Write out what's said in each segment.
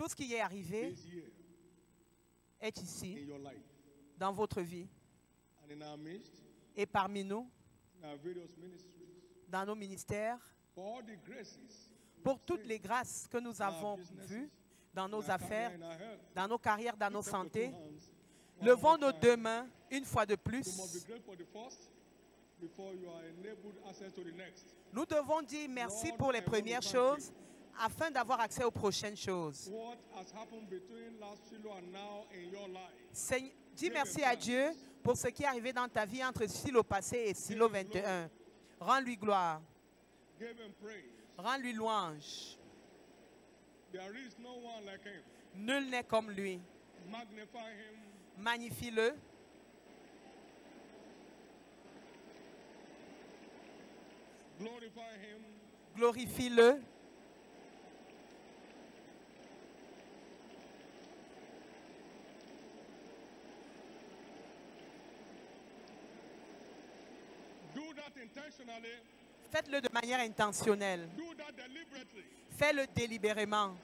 Tout ce qui est arrivé is here est in ici, your life. dans votre vie. And in our midst, Et parmi nous, in our various ministries, dans nos ministères, for all the graces, pour toutes les grâces que nous avons vues dans in nos our career, affaires, in our health, dans nos carrières, dans nos lift up your two santé, hands one levons more nos time. deux mains une fois de You must be plus. grateful for the first before you are enabled access to the next. Nous devons dire merci Lord, pour les I want to premières thank choses afin d'avoir accès aux prochaines choses. What has happened between last Shiloh and now in your life? Seigneur, dis merci à Dieu pour ce qui est arrivé dans ta vie entre Silo passé et Silo 21. Rends-lui gloire, Give him praise. rends-lui louange. There is no one like him. Nul n'est comme lui. Magnify him. Magnifie-le, Glorify him. glorifie-le, Do that intentionally. faites-le de manière intentionnelle, Do that deliberately. fais-le délibérément.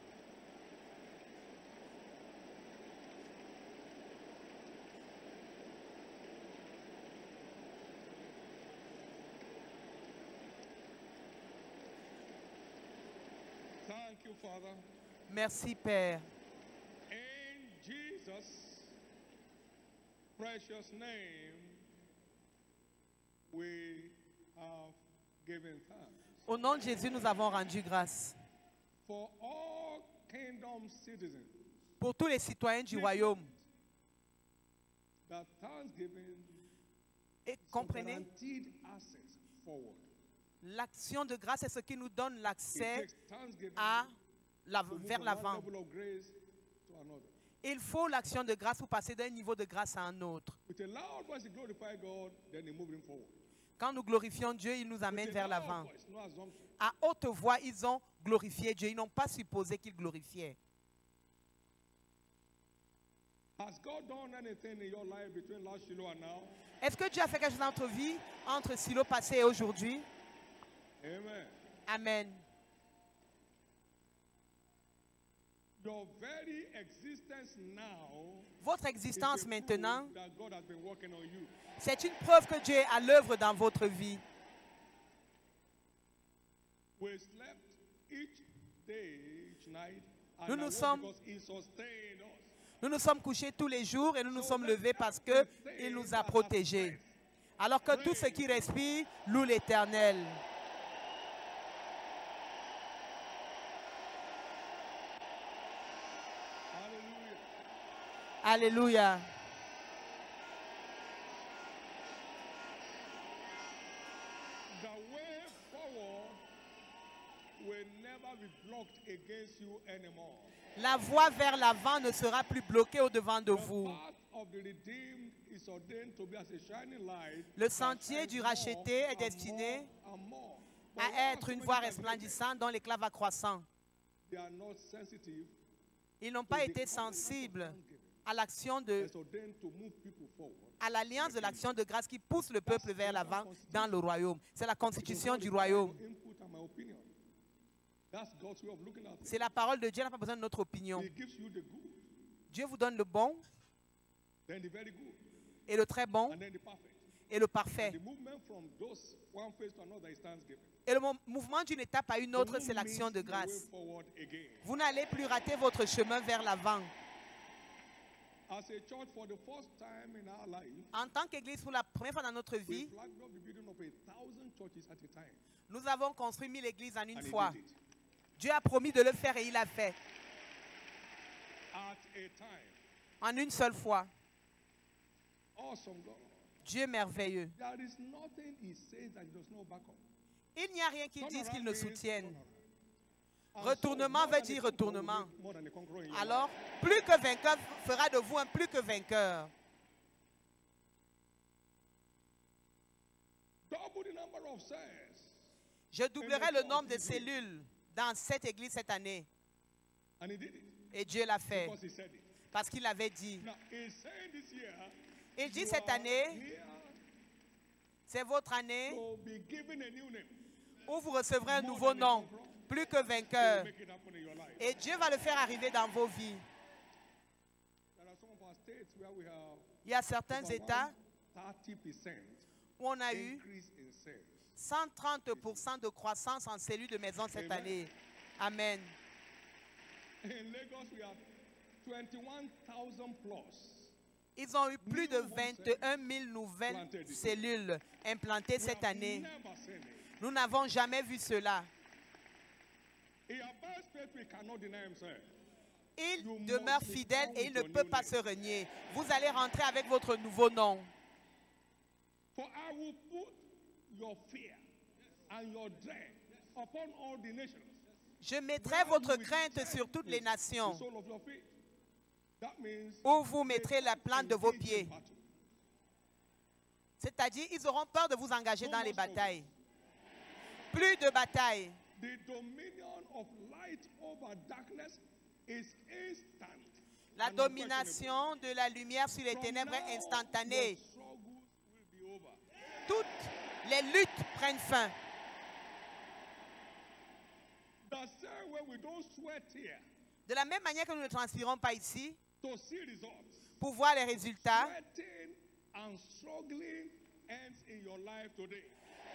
Thank you, Father. Merci Père. In Jesus' precious name, we have given thanks. Au nom de Jésus, nous avons rendu grâce. For all kingdom citizens, Pour tous les citoyens du royaume. that thanksgiving Et is a comprenez, guaranteed access forward. l'action de grâce est ce qui nous donne It l'accès takes thanksgiving vers to move from one l'avant. level of grace to another. Il faut l'action de grâce pour passer d'un niveau de grâce à un autre. With a loud voice, he glorified God, then he moved him forward. Quand nous glorifions Dieu, il nous amène With a vers loud l'avant. voice, no assumption. À haute voix, ils ont glorifié Dieu. Ils n'ont pas supposé qu'ils glorifiaient. Has God done anything in your life between last Shiloh and now? Est-ce que Dieu a fait quelque chose dans notre vie entre Silo passé et aujourd'hui? Amen. Amen. Your very existence now Votre is existence a maintenant, proof that God has been working on you. c'est une preuve que Dieu est à l'œuvre dans votre vie. We slept each day, each night, and Nous nous I sommes- because He sustained us. Nous nous sommes couchés tous les jours et nous nous sommes levés parce qu'il nous a protégés. Alors que tout ce qui respire loue l'Éternel. Hallelujah. Alléluia. The way forward will never be blocked against you anymore. La voie vers l'avant ne sera plus bloquée au-devant de The vous. path of the redeemed is ordained to be as a shining light. Le that sentier shines du more racheté est and destiné more and more. But à why être are une so voie many stagnated? resplendissante dont l'éclat va croissant. They are not sensitive. Ils n'ont pas été sensibles à l'action It's ordained to move people forward. à l'alliance de l'action de grâce qui pousse le peuple vers l'avant dans le royaume. C'est la constitution du royaume. Input and my opinion. That's God's way of looking at it. C'est la parole de Dieu, elle n'a pas besoin de notre opinion. He gives you the good, Dieu vous donne le bon then the very good, et le très bon and then the perfect. et le parfait. The movement from those one phase to another is thanksgiving. Et le mouvement d'une étape à une autre, Don't c'est l'action miss de your way grâce. forward again. Vous n'allez plus rater votre chemin vers l'avant. As a church, for the first time in our life, En tant qu'Église, pour la première fois dans notre we vie, flagged up the building of 1,000 churches at a time. nous avons construit 1000 églises en une And he fois. did it. Dieu a promis de le faire et il l'a fait. At a time. En une seule fois. Awesome God. Dieu merveilleux. There is nothing he says that he does not back up. Il n'y a rien qui Turn dise qu'il around ne means soutienne. turn around. And Retournement so, more veut than dire a conqueror retournement. will make more than a conqueror in your Alors, life. plus que vainqueur fera de vous un plus que vainqueur. Double the number of cells. Je doublerai le nombre de cellules dans cette église cette année. And he did it. Et Dieu l'a fait. Because he said it. Parce qu'il avait dit. Now, he's saying this year, Il dit you cette are année, here c'est votre année to be given a new name. où vous recevrez un More nouveau than a nom. conqueror. plus que He'll vainqueur. make it happen in your life. Et Dieu va le faire arriver dans vos vies. There are some of our states where we have Il y a certains États 30% où on a eu increase in sales. 130% de croissance en cellules de maison cette Amen. année. Amen. In Lagos, we have 21,000 plus. Ils ont eu plus de 21 000 nouvelles cellules implantées cette We have année. never seen it. Nous n'avons jamais vu cela. He abides faith, we cannot deny himself. Il demeure fidèle et il ne peut pas se renier. Vous allez rentrer avec votre nouveau nom. For I will put your fear and your dread upon all the nations. Je mettrai votre crainte sur toutes les nations, The sole of your feet. That means où vous mettrez la plante de vos engage in pieds. battle. C'est-à-dire, ils auront peur de vous engager dans les batailles. Plus de batailles. The dominion of light over darkness is instant. La and domination de la lumière sur les unquestionable. ténèbres From est now, instantanée. your struggles will be over. Toutes les luttes prennent fin. The same way we don't sweat here De la même manière que nous ne transpirons pas ici, to see results. pour voir les résultats, Sweating and struggling ends in your life today.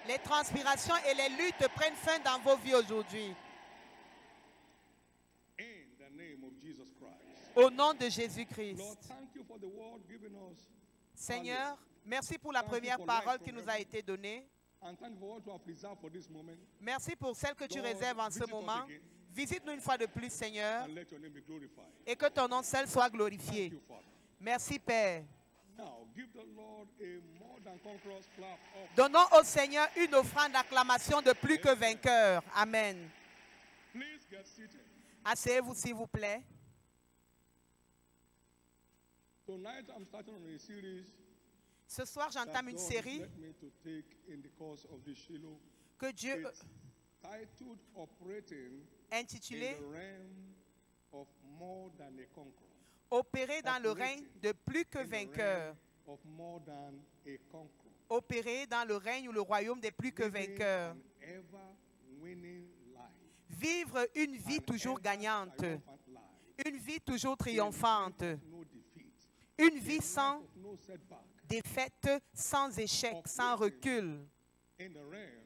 les transpirations et les luttes prennent fin dans vos vies aujourd'hui. In the name of Jesus Christ. Au nom de Lord, Jésus-Christ. thank you for the word given us. Seigneur, merci pour la première parole qui nous a été donnée. And thank you for what you have reserved for this moment. Merci pour celle que tu Lord, réserves en ce visit us moment. again. Visite-nous une fois de plus, Seigneur, And let your name be glorified. et que ton nom seul soit Thank glorifié. you, Father. Merci, Père. Now, give the Lord a more than conqueror's clap of Donnons au Seigneur une offrande d'acclamation de plus que vainqueur. Amen. please get seated. Asseyez-vous, s'il vous plaît. Tonight I'm starting on a series Ce soir, that j'entame une God série led me to take in the course of the Shiloh. que Dieu It's titled Operating intitulée in the realm of more than a conqueror. Opérer dans le règne de plus que In the vainqueur. realm of more than a conqueror. Opérer dans le règne ou le royaume des plus que Living vainqueurs. an ever winning life. Vivre une vie An toujours ever gagnante. triumphant life. Une vie toujours A triomphante. life of no defeat. Une A vie life sans of no setback. défaite, sans échec, sans recul. In the realm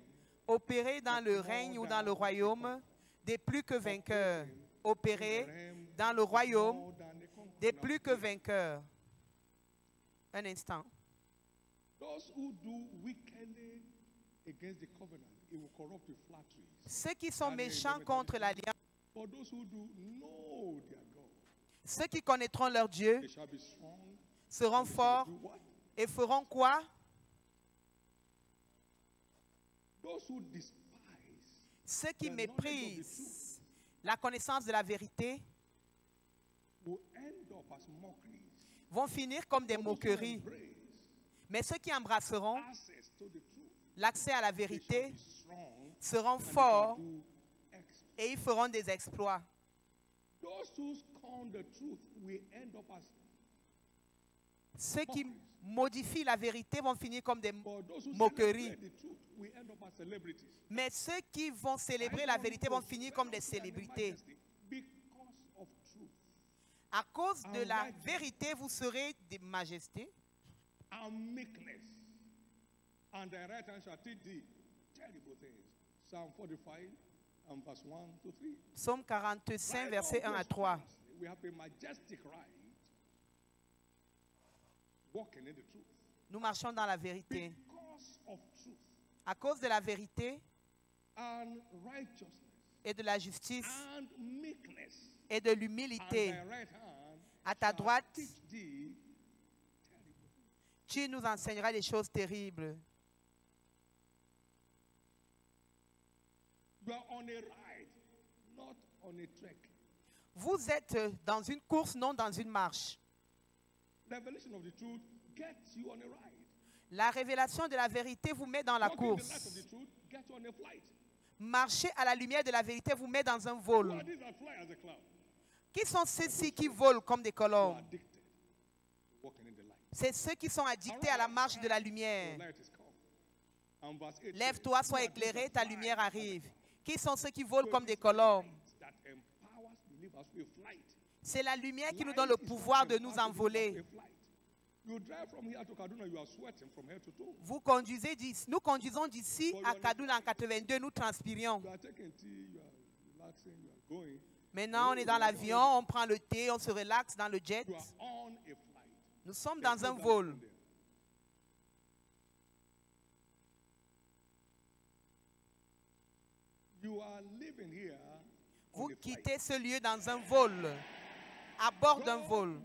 Opérer dans le règne ou dans le royaume des plus que vainqueurs. Opérer dans le royaume more than a conqueror. des Now, plus que vainqueurs. Un instant. those who do wickedly against the covenant, it will corrupt with flatteries. Ceux qui sont méchants contre l'alliance, For those who do know their God, ceux qui connaîtront leur Dieu, they shall be strong. seront They shall forts do what? et feront quoi? Those who despise Ceux qui méprisent la connaissance de la vérité will end up as mockeries. vont finir comme des For those who moqueries. embrace Mais ceux qui embrasseront access to the truth, l'accès à la they shall vérité be strong seront and they shall forts do exploits. et ils feront des exploits. Those who scorn the truth will end up as Ceux qui modifient la vérité vont finir comme des but those who moqueries. celebrate the truth will end up as celebrities. Mais ceux qui vont célébrer la vérité vont finir comme des célébrités. Because of truth À cause de la vérité, vous serez des majestés and meekness, and the right hand shall teach thee terrible things. Psalm 45 and verse 1 to 3. Psaume 45, Right versets 1 à 3. We have a majestic right walking in the truth. Nous marchons dans la vérité. Because of truth À cause de la vérité and righteousness et de la justice and meekness, et de and l'humilité, thy right hand à ta shall droite, teach thee terrible things. tu nous enseigneras des choses terribles. You are on a ride, not on a trek. Vous êtes dans une course, non dans une marche. Revelation of the truth gets you on a ride. La révélation de la vérité vous met dans la Walking in the light of course. the truth gets you on a flight. Marcher à la lumière de la vérité vous met dans un Who vol. are these that fly as a cloud? Qui sont ceux-ci qui volent comme des Who are colombes? addicted to walking in the light. C'est ceux qui sont addictés à la marche de la Your lumière. light is come. And verse 8 Lève-toi, says, sois who are these éclairé, that ta fly lumière as a arrive. cloud? Qui sont ceux qui volent comme des colombes? C'est la lumière qui nous donne le pouvoir de nous envoler. Vous conduisez d'ici, nous conduisons d'ici à Kaduna en 82, nous transpirions. Maintenant, on est dans l'avion, on prend le thé, on se relaxe dans le jet. Nous sommes dans un vol. Vous quittez ce lieu dans un vol, à bord d'un vol.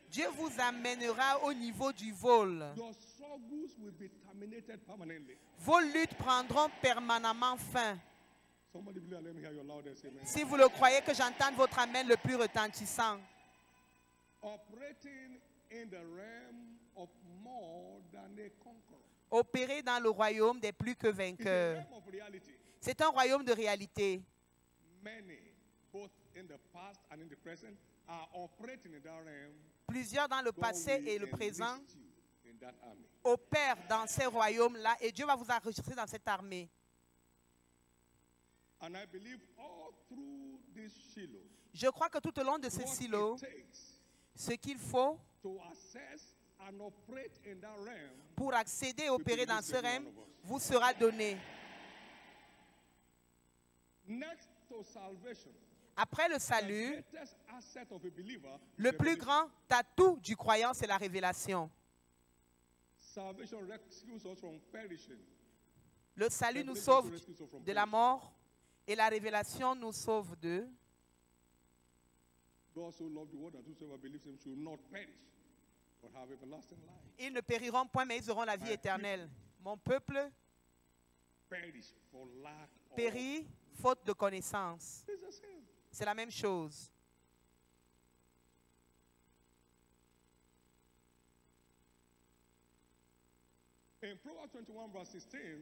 Dieu vous amènera au niveau du vol. Vos luttes prendront permanemment fin. Si vous le croyez, que j'entende votre amen le plus retentissant. Opérer dans le royaume des plus que vainqueurs. C'est un royaume de réalité. Plusieurs dans le passé et le présent opèrent dans ces royaumes-là et Dieu va vous enregistrer dans cette armée. Je crois que tout au long de ce silo, ce qu'il faut pour accéder et opérer dans ce règne vous sera donné. Après le salut, le plus grand atout du croyant, c'est la révélation. Le salut nous sauve de la mort et la révélation nous sauve de... Ils ne périront point, mais ils auront la vie éternelle. Mon peuple périt faute de connaissance. C'est la même chose.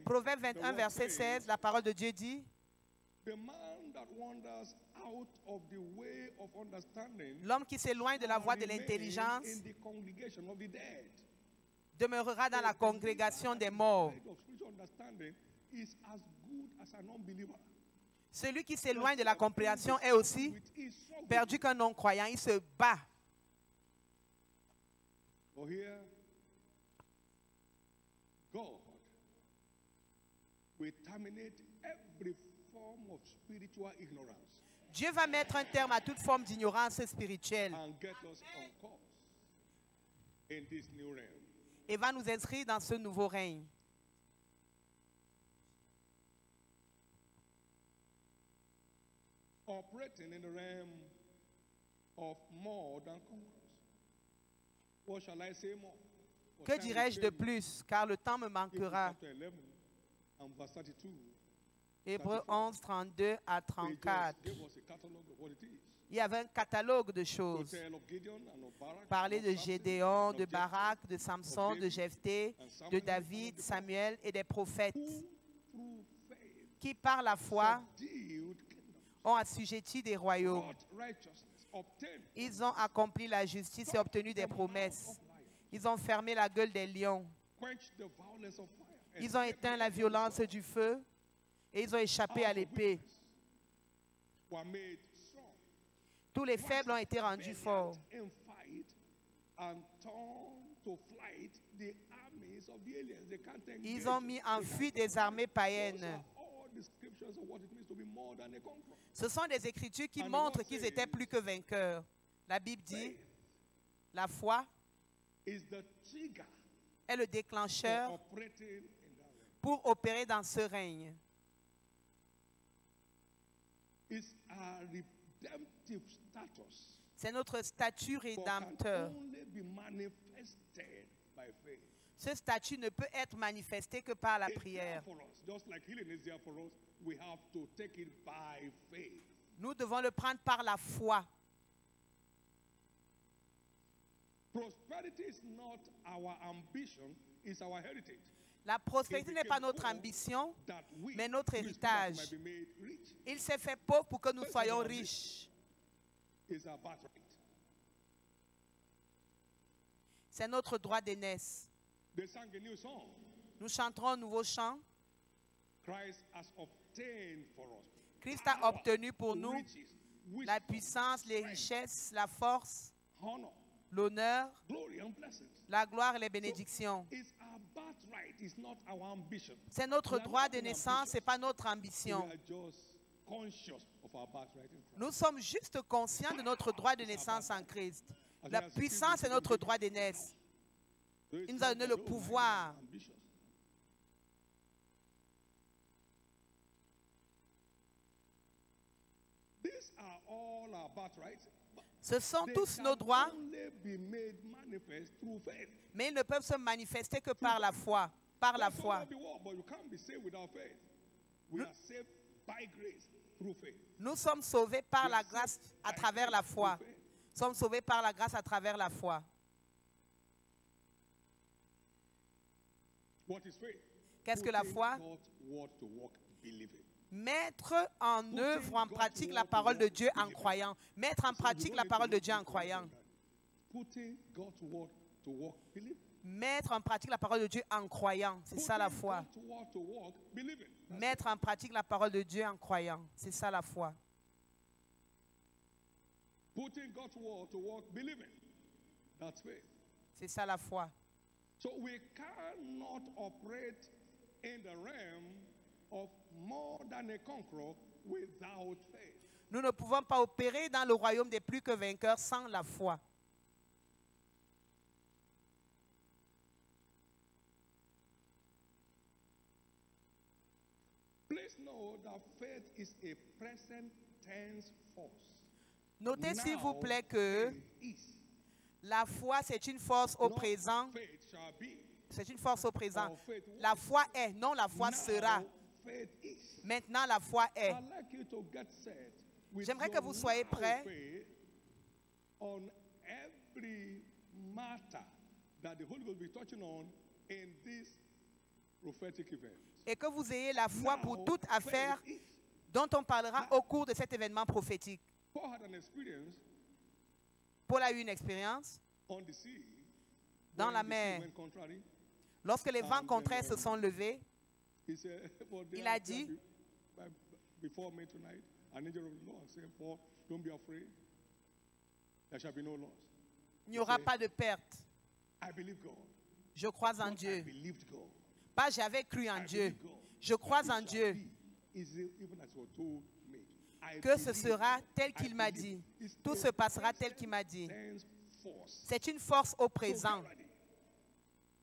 Proverbe 21, verset 16, la parole de Dieu dit: l'homme qui s'éloigne de la voie de l'intelligence demeurera dans la congrégation des morts. Celui qui s'éloigne de la compréhension est aussi perdu qu'un non-croyant. Il se bat. Dieu va mettre un terme à toute forme d'ignorance spirituelle et va nous inscrire dans ce nouveau règne. Operating in the realm of more than conquerors. What shall I say more? Que dirais-je de plus, car le temps me manquera. Hébreux 11, 32 à 34. Il y avait un catalogue de choses. Parler de Gédéon, de Barak, de Samson, de Jephthé, de David, Samuel et des prophètes qui, par la foi, ont assujetti des royaumes. Ils ont accompli la justice et obtenu des promesses. Ils ont fermé la gueule des lions. Ils ont éteint la violence du feu et ils ont échappé à l'épée. Tous les faibles ont été rendus forts. Ils ont mis en fuite des armées païennes. Ce sont des écritures qui montrent qu'ils étaient plus que vainqueurs. La Bible dit, la foi est le déclencheur pour opérer dans ce règne. C'est notre statut rédempteur. Ce statut ne peut être manifesté que par la prière. Nous devons le prendre par la foi. La prospérité n'est pas notre ambition, mais notre héritage. Il s'est fait pauvre pour que nous soyons riches. C'est notre droit d'aînesse. Nous chanterons un nouveau chant. Christ has obtained for us Christ a obtenu pour nous riches, la wisdom, puissance, les strength, richesses, la force, honor, l'honneur, glory, and blessings. la gloire et les bénédictions. It's our birthright, it's not our ambition. C'est notre We are droit not de in naissance, ambition. ce n'est pas notre We ambition. are just conscious of our birthright in Christ. Nous sommes juste conscients de notre droit de naissance en Christ. La puissance est notre droit de naissance. Those Il nous a donné le that don't pouvoir. are ambitious. These are all our birthrights. but Ce sont they tous can nos droits, only be made manifest through faith. mais ils ne peuvent se manifester que par la foi. Par la That's all foi. that be what, but you can't be saved without faith. We are saved by grace through faith. Nous sommes sauvés par la grâce à travers la foi. Nous sommes sauvés par la grâce à travers la foi. What is faith? Qu'est-ce que la Putting foi? God's word to work, believing. Mettre en œuvre, en pratique la parole de Dieu en croyant. Mettre en pratique la parole de Dieu en croyant. Putting God's word to work, believing. Mettre en pratique la parole de Dieu en croyant. C'est ça la foi. Putting God's word to work, believing. That's Mettre en pratique la parole de Dieu en croyant. C'est ça la foi. Putting God's word to work, believing. That's faith. C'est ça la foi. So we cannot operate in the realm of more than a conqueror without faith. Nous ne pouvons pas opérer dans le royaume des plus que vainqueurs sans la foi. Please know that faith is a present tense force. Notez s'il vous Now, plaît que faith is. la foi, c'est une force au Not présent. faith shall be. C'est une force au présent. Or faith was. La foi est, non la foi Now, sera. faith is. Maintenant, la foi est. I'd like you to get set with J'aimerais que your vous soyez now prêts faith on every matter that the Holy Ghost will be touching on in this prophetic event. et que vous ayez la foi pour Now, toute affaire faith is. dont on parlera au cours de cet événement prophétique. Paul had an experience Paul a eu une expérience on the sea. dans when la the sea mer. went contrary. Lorsque les vents And, contraires se sont levés, He said, "But Il there a shall dit, before me tonight, an angel of the Lord said, Paul, don't be afraid. There shall be no loss. il n'y aura pas de perte. I believe God. Je crois en Not I Dieu. believed God. Pas j'avais cru en I Dieu. believe God. Je crois It en shall Dieu. be, even as was told me. I Que ce believe. sera tel qu'il I m'a believe. dit. It's Tout a se passera tel qu'il m'a dit. tense force. C'est une force au So présent. get ready.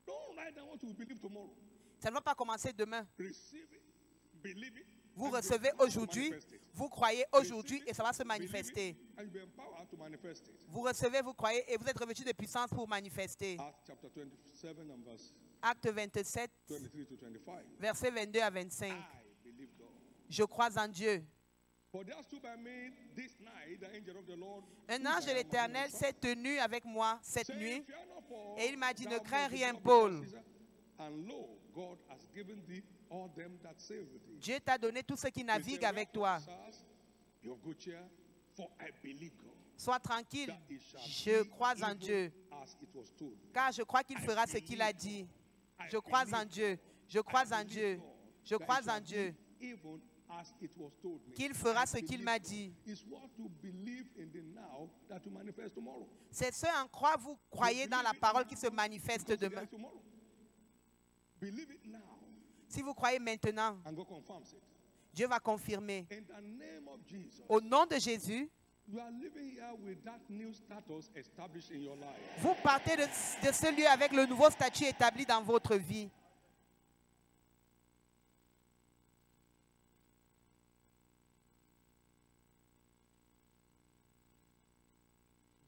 Don't write down what you believe tomorrow. Ça ne va pas commencer demain. Receive it, believe it. Vous and you'll be recevez empowered to aujourd'hui, manifest it. vous croyez aujourd'hui et ça va se manifester. And you'll be empowered to manifest it. Vous recevez, vous croyez et vous êtes revêtus de puissance pour manifester. Acts chapter 27 and verse Acte 27, 23 to 25. versets 22 à 25. I believe God. Je crois en Dieu. For there stood by me this night the angel of the Lord. Un whom ange de I am l'Éternel among the s'est tenu avec moi cette saying, nuit "Fear not, Paul, et il m'a dit, thou ne must crains be rien, bound Paul. before Caesar, and lo, God has given thee all them that sail with thee. Dieu t'a donné tout ce qui He navigue said, avec toi. "Wherefore, sirs, be of good cheer, for I believe God. Sois tranquille, That it shall je be crois en even Dieu, as it was told me." car je crois qu'il fera ce qu'il a dit. Je crois en Dieu, je crois en Dieu, je crois en Dieu, Even as it was told me. qu'il fera I ce qu'il believe m'a God. dit. It's what to believe in the now that will manifest tomorrow. C'est ce en quoi vous croyez dans la parole qui se manifeste Because it demain. is tomorrow. Believe it now, Si vous croyez maintenant, and God confirms it. Dieu va confirmer. In the name of Jesus, Au nom de Jésus, you are living here with that new status established in your life. vous partez de ce lieu avec le nouveau statut établi dans votre vie.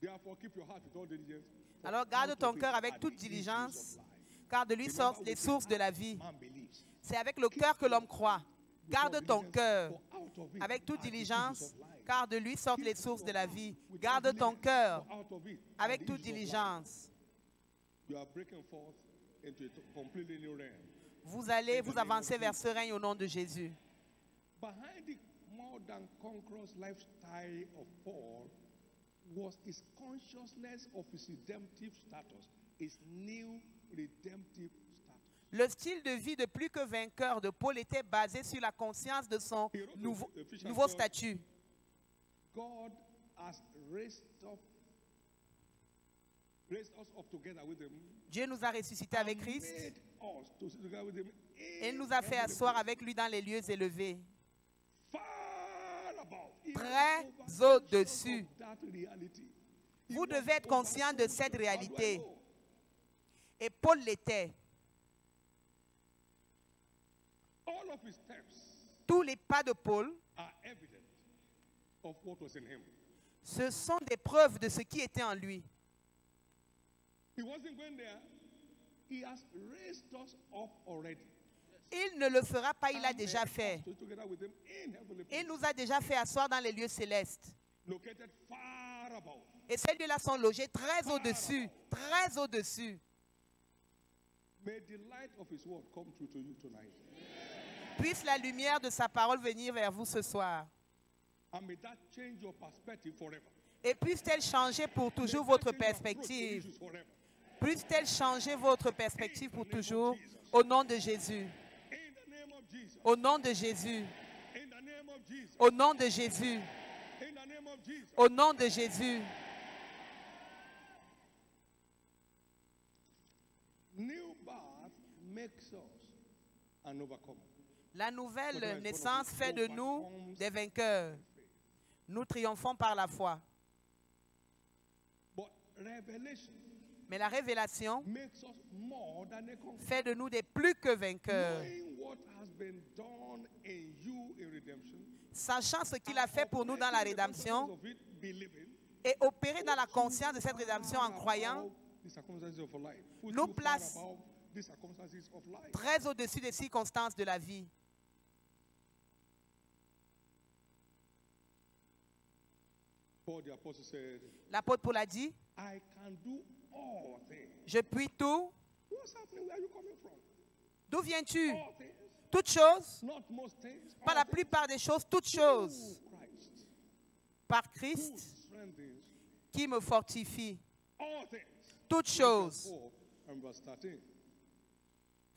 Therefore, keep your heart with all diligence. for Alors garde out ton of it cœur avec are toute the issues diligence, of life. car de lui Remember sortent we les said, sources de la vie. man believes. C'est avec le cœur que l'homme croit. With all Garde ton diligence, cœur for out of it avec toute are the issues diligence, of life. car de lui sortent Keep les sources your de la heart vie. with all Garde ton diligence, cœur for out of it are avec the toute issues of life. diligence. You are breaking forth into a completely new realm. Vous allez vous avancer vers ce règne au nom de Jésus. Behind the more than conqueror's lifestyle of Paul was his consciousness of his redemptive status, his new redemptive status. Le style de vie de plus que vainqueur de Paul était basé sur la conscience de son nouveau statut. God has raised us up together with him. Dieu nous a ressuscités avec Christ Made us to sit together with him et in nous a fait heavenly asseoir places. avec lui dans les lieux élevés, Far above, even très over au-dessus. of that reality. He Vous was devez être conscient de over cette something. How do I réalité. know? Et Paul l'était. All of his steps Tous les pas de Paul, are evident of what was in him. ce sont des preuves de ce qui était en lui. He wasn't going there. He has raised us up already. Il ne le fera pas, il l'a And déjà made fait. us to sit together with him in heavenly Il places, nous a déjà fait asseoir dans les lieux célestes. located far above. Et ces lieux-là sont logés très au-dessus, très au-dessus. May the light of his word come through to you tonight. Puisse la lumière de sa parole venir vers vous ce soir. And may that change your perspective forever. Et puisse-t-elle changer pour toujours May that votre change your approach to perspective. issues forever. Puisse-t-elle changer votre perspective pour toujours. Au nom de Jésus. In the name of Jesus. Au nom de Jésus. In the name of Jesus. Au nom de Jésus. In the name of Jesus. Au nom de Jésus. New birth makes us an overcomer. La nouvelle naissance fait de nous des vainqueurs. Nous triomphons par la foi. But revelation Mais la révélation makes us more than a conqueror. fait de nous des plus que vainqueurs. Knowing what has been done in you in redemption, Sachant ce qu'il a fait pour nous dans la rédemption of it, believing, et opérer dans la conscience de cette rédemption en croyant the circumstances of life. Put nous you far place above the circumstances of life. très au-dessus des circonstances de la vie. Paul the apostle said, L'apôtre Paul a dit, I can do all things. je puis tout. What's happening? Where are you coming from? D'où viens-tu? All things. Toutes choses, Not most things. pas all la things. plupart des choses, toutes choses, Through Christ. par Who Christ strengthens qui me fortifie. all things. Toutes choses. 4 and verse 13.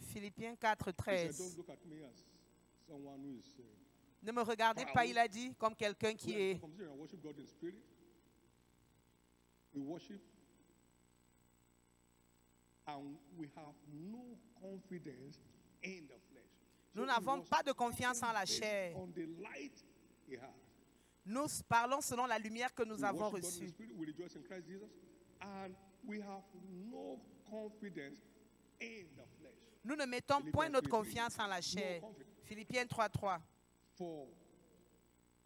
Philippiens 4, He said, 13. don't look at me as someone who is Ne me regardez pas, il a dit, comme quelqu'un qui est... considering I worship God in spirit. We worship and we have no confidence in the flesh. Nous So n'avons he was pas de confiance en la based chair. on the light he had. Nous parlons selon la lumière que nous We avons worship God in reçue. spirit, we rejoice in Christ Jesus, and we have no confidence in the flesh. Nous ne mettons point notre confiance en la chair. Philippiens 3, 3. For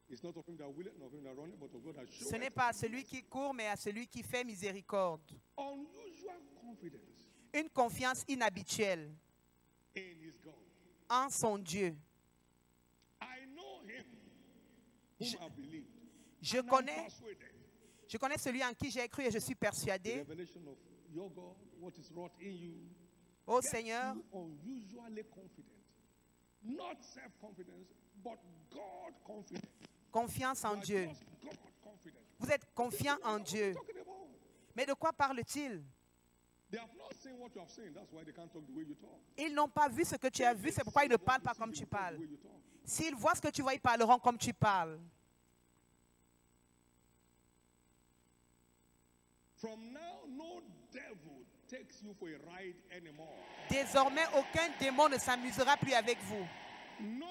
it's not of him that willeth, nor of him that runneth, but of God that Ce showeth n'est pas à celui qui court, mais à celui qui fait miséricorde. unusual confidence Une confiance inhabituelle in his God. en son Dieu. I know him whom I believed. Je And I'm connais, persuaded. je connais celui en qui j'ai cru et je suis The persuadé. revelation of your God, what is wrought in you, Ô gets Seigneur, you unusually confident. Not self-confidence, but God confidence. confiance You en are Dieu. just God confident. Vous êtes confiant en Dieu. What are you talking about? Mais de quoi parle-t-il? They have not seen what you have seen. That's why they can't talk the way you talk. Ils n'ont pas vu ce que tu as vu, c'est pourquoi ils ne parlent pas comme tu parles. S'ils voient ce que tu vois, ils parleront comme tu parles. From now, no devil takes you for a ride anymore. Désormais, aucun démon ne s'amusera plus avec vous. No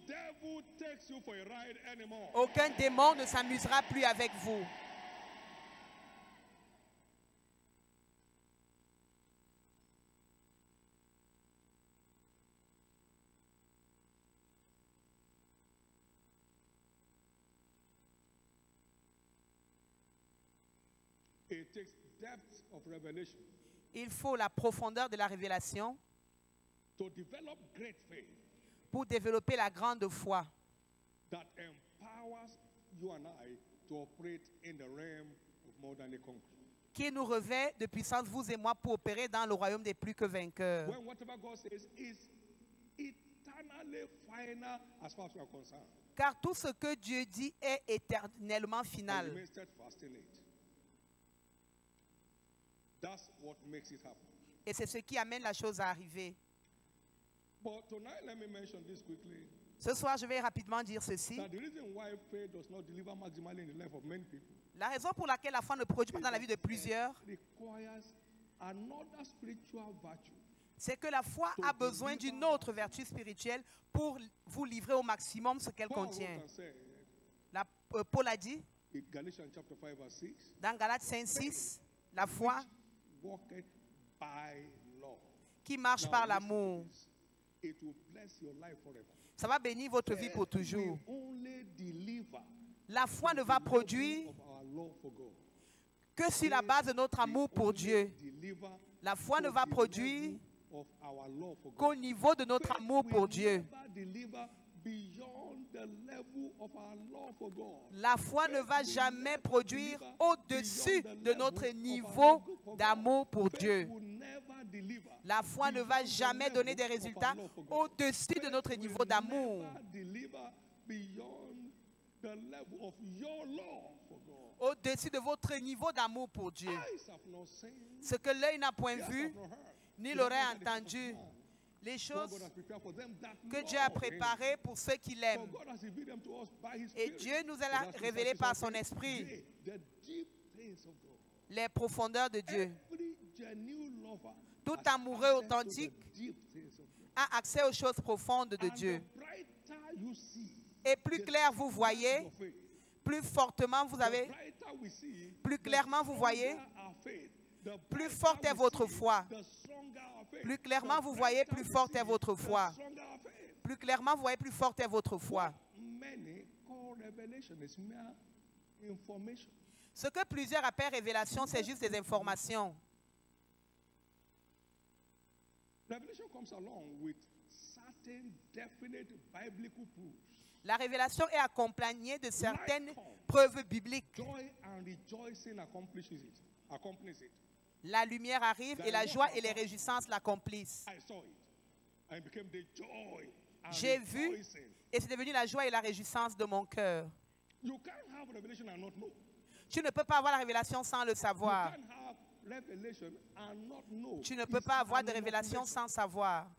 devil takes you for a ride anymore. Aucun démon ne s'amusera plus avec vous. It takes depth of revelation Il faut la profondeur de la révélation to develop great faith pour développer la grande foi that empowers you and I to operate in the realm of more than a conqueror. qui nous revêt de puissance, vous et moi, pour opérer dans le royaume des plus que vainqueurs. When whatever God says is eternally final as far as we are concerned. Car tout ce que Dieu dit est éternellement And final. remain steadfast in it. That's what makes it happen. Et c'est ce qui amène la chose à arriver. But tonight, let me mention this quickly. Ce soir, je vais rapidement dire ceci. That the reason why faith does not deliver maximally in the life of many people La raison pour laquelle la foi ne produit pas dans la vie de plusieurs, requires another spiritual virtue. c'est que la foi a besoin d'une autre vertu spirituelle pour vous livrer au maximum ce qu'elle contient. Paul a dit Galatians chapter 5 verse 6, dans Galates 5, 6, la foi walketh by law. qui marche par l'amour, It will bless your life forever. ça va bénir votre vie pour toujours. Only deliver La foi ne va produire of our love for God. que sur la base de notre amour pour Dieu. Deliver La foi ne va produire of our love for God. qu'au niveau de notre amour pour Dieu. Never deliver beyond the level of our love for God. La foi ne va jamais produire au-dessus de notre niveau d'amour pour Dieu. Will never deliver La foi ne va jamais donner des résultats au-dessus de notre niveau d'amour. never deliver beyond the level of your love for God. Au-dessus de votre niveau d'amour pour Dieu. Eyes have not seen, Ce que l'œil n'a point ears vu, have not heard, ni the l'oreille heart that entendu, les God choses has prepared for them that que Dieu a love Him. préparées pour ceux qui For l'aiment. God has revealed them to us by His Et Spirit. Dieu nous a That's the révélé purpose par of son faith. esprit Yea, the deep things of God. les profondeurs de Dieu. Every genuine lover Tout has amoureux access to the authentique deep things of God. a accès aux choses profondes de And Dieu. the brighter you see, Et plus clair vous voyez, your faith, plus fortement vous the avez, brighter we see, plus the clairement vous voyez, stronger our faith. The plus brighter forte est we votre see, foi. the stronger our faith. Plus clairement The vous voyez, brighter plus we forte see, est votre the foi. stronger our faith. Plus clairement vous voyez, plus forte est votre foi. Many call revelation is mere information. Ce que plusieurs appellent révélation, c'est juste des informations. Revelation comes along with certain definite biblical proofs. La révélation est accompagnée de certaines preuves bibliques. Joy and rejoicing accompanies it. La lumière arrive et la joie et les réjouissances l'accomplissent. I saw it. And it became the joy and J'ai vu rejoicing. et c'est devenu la joie et la réjouissance de mon cœur. You can't have revelation and not know. Tu ne peux pas avoir la révélation sans le You savoir. can't have revelation and not know. Tu ne peux pas avoir de révélation sans savoir.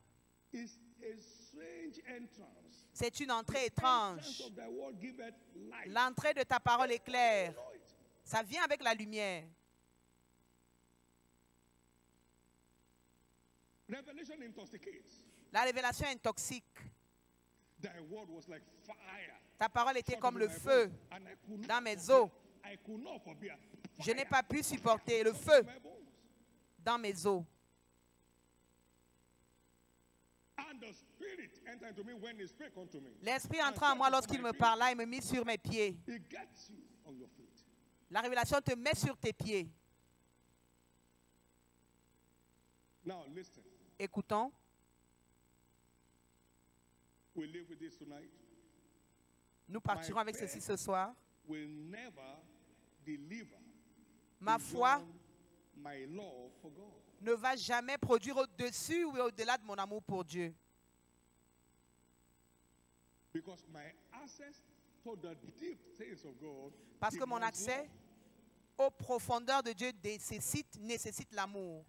It's a strange entrance. C'est une entrée Entrance étrange. of thy word giveth light. L'entrée de ta parole est claire. Know it. Ça vient avec la lumière. Revelation intoxicates. La révélation est toxique. Thy word was like fire. Ta parole était shut comme in le my feu bones, and I could dans not mes forbear- os. I could not forbear. Je n'ai Fire pas pu supporter le shut feu in my bones. dans mes os. And the Spirit entered into me when He spake unto me. L'Esprit entra en moi lorsqu'il me parla et me mit sur mes pieds. He gets you on your feet. La révélation te met sur tes pieds. Now listen. Écoutons. We live with this tonight. Nous partirons avec ceci ce soir. Will never deliver Ma foi beyond my love for God. ne va jamais produire au-dessus ou au-delà de mon amour pour Dieu. Because my access to the deep things of God Parce que mon demands accès love. aux profondeurs de Dieu nécessite l'amour.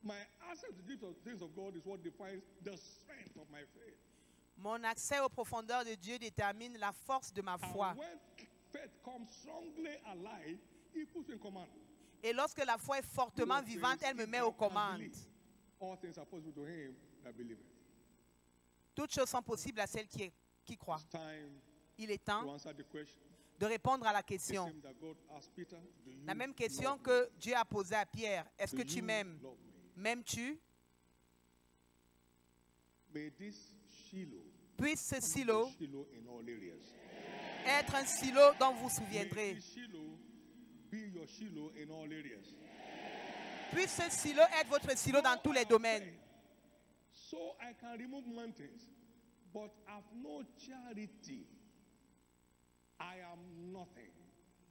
My access to the deep things of God is what defines the strength of my faith. Mon accès aux profondeurs de Dieu détermine la force de ma foi. And when faith comes strongly alive, He puts in command. Et lorsque la foi est fortement Bible vivante, says, elle me "If met thou aux canst commandes. believe, all things are possible to him that believeth." Toutes choses sont possibles à celle qui croit. It's time Il est to temps answer the question. de répondre à la The question. same that God asked Peter, "Do you La même question love me? que Dieu a posée à Pierre. Est-ce Do que tu you m'aimes? love me?" M'aimes-tu? May this Shiloh Puisse ce be silo Shiloh in all areas. être un silo dont vous vous May souviendrez. this Shiloh be your Shiloh in all areas. Puisse ce silo être votre silo dans tous les domaines. So I can remove mountains, but have no charity. I am nothing.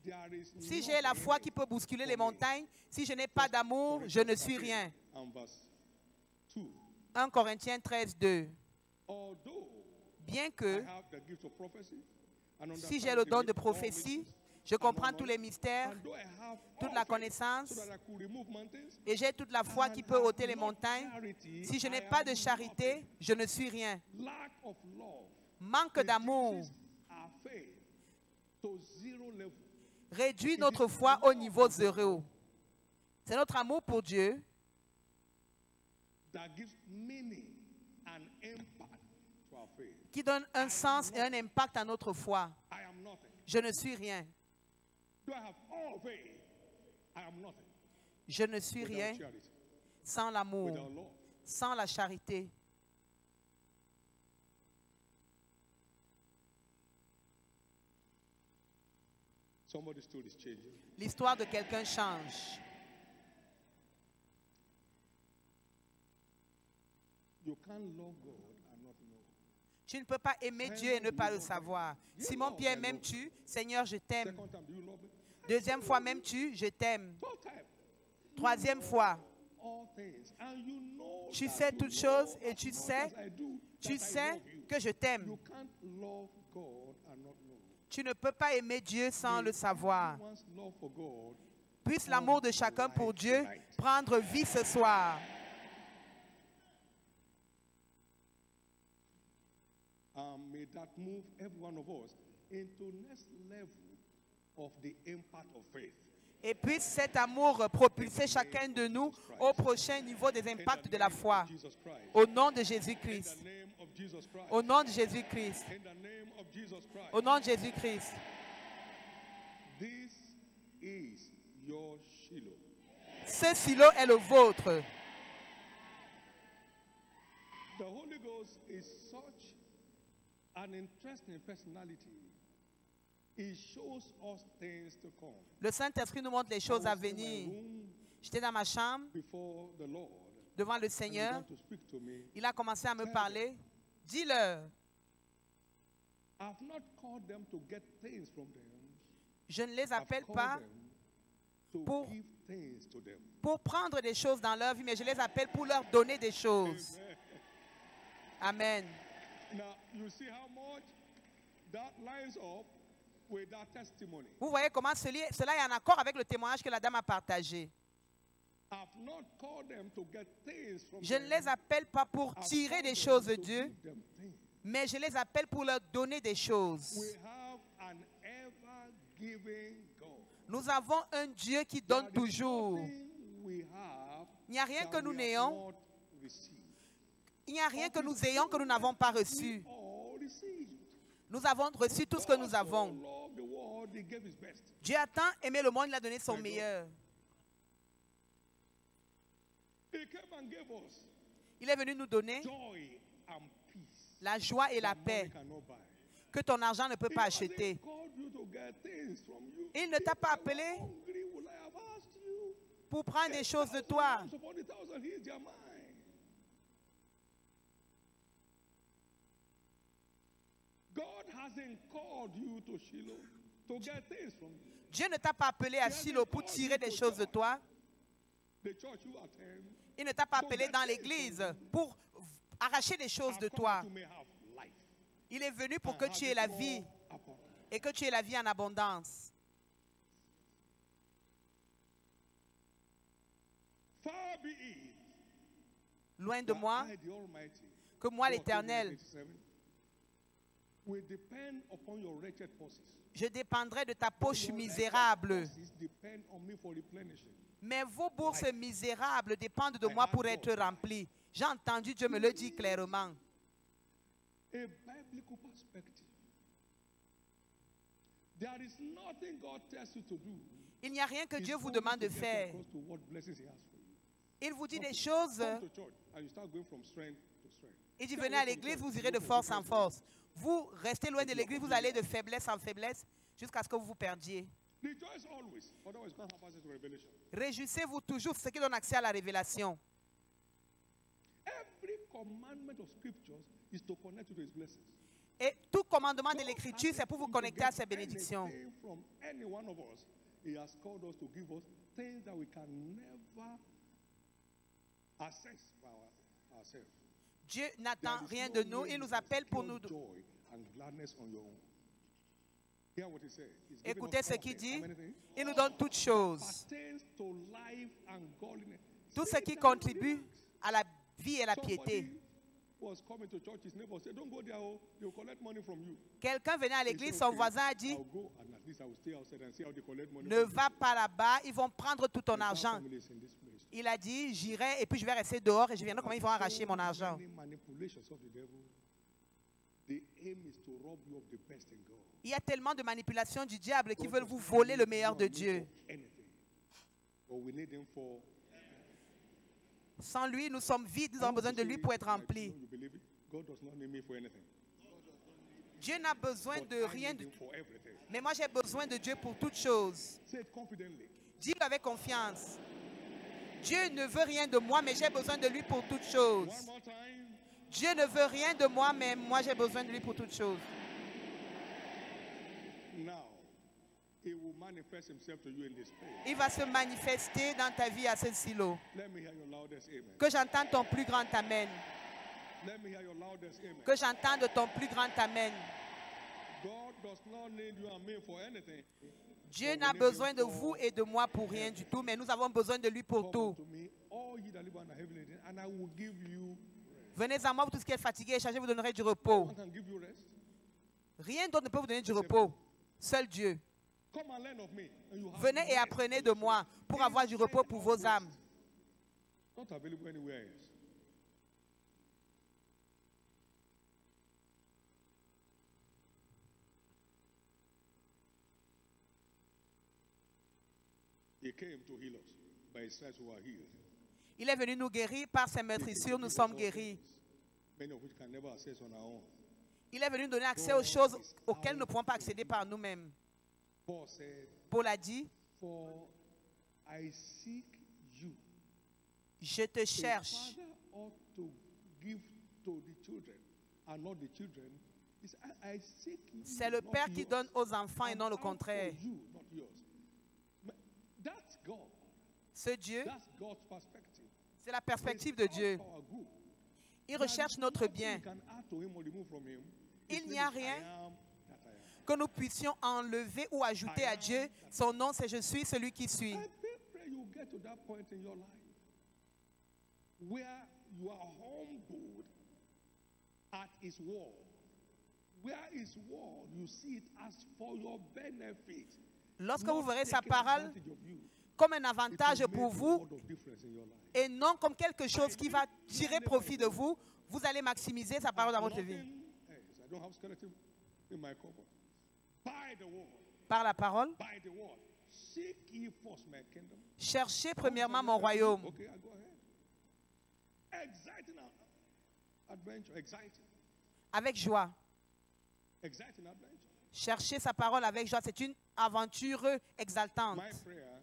There is Si j'ai la nothing foi in qui it peut bousculer for les me. montagnes, si je n'ai pas d'amour, je ne suis rien. And verse 2. 1 Corinthiens 13, 2. Although Bien I que have the gift of prophecy and si j'ai le understanding don in de all prophétie, mysteries Je comprends tous les mystères, toute la connaissance, et j'ai toute la foi qui peut ôter les montagnes. Si je n'ai pas de charité, je ne suis rien. Manque d'amour réduit notre foi au niveau zéro. C'est notre amour pour Dieu qui donne un sens et un impact à notre foi. Je ne suis rien. Je ne suis rien sans l'amour, sans la charité. L'histoire de quelqu'un change. Tu ne peux pas aimer Dieu et ne pas le savoir. Simon-Pierre, m'aimes-tu? Seigneur, je t'aime. Deuxième fois, m'aimes-tu? Je t'aime. Troisième fois, tu sais toutes choses et tu sais que je t'aime. Tu ne peux pas aimer Dieu sans le savoir. Puisse l'amour de chacun pour Dieu prendre vie ce soir. May that move every one of us into next level of the impact of faith. Et puisse cet amour propulser chacun de nous au prochain niveau des impacts de la foi. Au nom de Jésus-Christ. Au nom de Jésus-Christ. Au nom de Jésus-Christ. Ce silo est le vôtre. The Holy Ghost is such an interesting personality. He shows us things to come. Le Saint-Esprit nous montre les choses à venir. J'étais dans ma chambre devant le Seigneur. Il a commencé à me parler. Dis-leur. Je ne les appelle pas pour prendre des choses dans leur vie, mais je les appelle pour leur donner des choses. Amen. Vous voyez comment cela est en accord avec le témoignage que la dame a partagé. Je ne les appelle pas pour tirer des choses de Dieu, mais je les appelle pour leur donner des choses. Nous avons un Dieu qui donne toujours. Il n'y a rien que nous n'ayons. Il n'y a rien que nous ayons que nous n'avons pas reçu. Nous avons reçu tout ce que nous avons. Dieu a tant aimé le monde, il a donné son meilleur. Il est venu nous donner la joie et la paix que ton argent ne peut pas acheter. Il ne t'a pas appelé pour prendre des choses de toi. Dieu ne t'a pas appelé à Shiloh pour tirer des choses de toi. Il ne t'a pas appelé dans l'église pour arracher des choses de toi. Il est venu pour que tu aies la vie et que tu aies la vie en abondance. Loin de moi, que moi l'Éternel, je dépendrai de ta poche misérable. Mais vos bourses misérables dépendent de moi pour être remplies. J'ai entendu Dieu me le dire clairement. Il n'y a rien que Dieu vous demande de faire. Il vous dit des choses. Il dit venez à l'église, vous irez de force en force. Vous restez loin de l'église, vous allez de faiblesse en faiblesse jusqu'à ce que vous vous perdiez. Réjouissez-vous toujours, ce qui donne accès à la révélation. Et tout commandement de l'Écriture, c'est pour vous connecter à ses bénédictions. Dieu n'attend rien de nous, il nous appelle pour nous. Hear what he said. He's giving Écoutez us ce all qu'il things. dit. How many things? Il nous donne toutes choses. Pertains to life and godliness. Tout ce Sit qui down, contribue relax. à la vie et la piété. Somebody was coming to church, his neighbor said, don't go there, oh, they'll collect money from you. Quelqu'un venait à He l'église, said, son "Okay, voisin a dit, I'll go and at least I will stay outside and see how they collect money ne from va pas là-bas, ils vont prendre tout ton you." There are argent. families in this place. Il a dit, j'irai et puis je vais rester dehors et je viendrai comment ils vont arracher mon argent. Many manipulations of the devil. The aim is to rob you of the best in God. Il y a tellement de manipulations du diable qui God veulent does vous not voler need le meilleur you de and me Dieu. for anything. But we need him for. Sans lui, nous sommes vides, nous avons besoin de lui pour être remplis. You believe it? God does not need me for anything. Dieu n'a besoin But de I rien, need him for everything. mais moi j'ai besoin de Dieu pour toutes choses. Say it confidently. Dis-le avec confiance. Dieu ne veut rien de moi, mais j'ai besoin de lui pour toutes choses. One more time. Dieu ne veut rien de moi, mais moi j'ai besoin de lui pour toutes choses. Now, he will manifest himself to you in this place. Il va se manifester dans ta vie à ce silo. Let me hear your loudest amen. Que j'entende ton plus grand amen. Let me hear your loudest amen. Que j'entende ton plus grand amen. God does not need you and me for anything. Dieu n'a besoin de vous et de moi pour rien du tout, mais nous avons besoin de lui pour Come tout. unto me, all ye that labor and are heavy laden, and I will give you. Venez à moi, vous tous qui êtes fatigués et chargés, vous donnerez du repos. I can give you rest. Rien d'autre ne peut vous donner du repos. Seul Dieu. Come and learn of me. And you have Venez et rest. apprenez de moi pour avoir du repos pour vos âmes. Not available anywhere else. He came to heal us. By his stripes we are healed. Il est venu nous guérir, par ses meurtrissures, nous sommes guéris. Many of which can never access on our own. Il est venu nous donner accès aux choses auxquelles nous ne pouvons pas accéder par nous-mêmes. Paul said, Paul a dit, for I seek you. je te A cherche. father ought to give to the children and not the children. He said, I seek you. C'est le not Père qui yours. donne aux enfants et I'm non le out for contraire. you, not yours. But that's God. Ce Dieu, That's God's perspective. c'est la perspective de Dieu. Our good. Il recherche notre bien. You can add to him or remove from him. Il His n'y name a is rien I am that I am. que nous puissions enlever ou ajouter à Dieu. Son nom, c'est je suis celui qui suis. I pray you get to that point in your life where you are humbled at his word. Where his word, you see it as for your benefit. Lorsque vous not verrez sa taking parole advantage of you. comme un It avantage will pour make a vous world of difference in your life. et non comme quelque chose qui va tirer profit de vous, vous allez maximiser sa parole dans votre vie. Nothing else. I don't have skeleton in my cupboard. By the word. Par la parole, By the word. Seek ye first my kingdom. cherchez premièrement mon royaume. Okay, I go ahead. Exciting adventure. Exciting. Avec joie. Exciting adventure. Cherchez sa parole avec joie. C'est une aventure exaltante. My prayer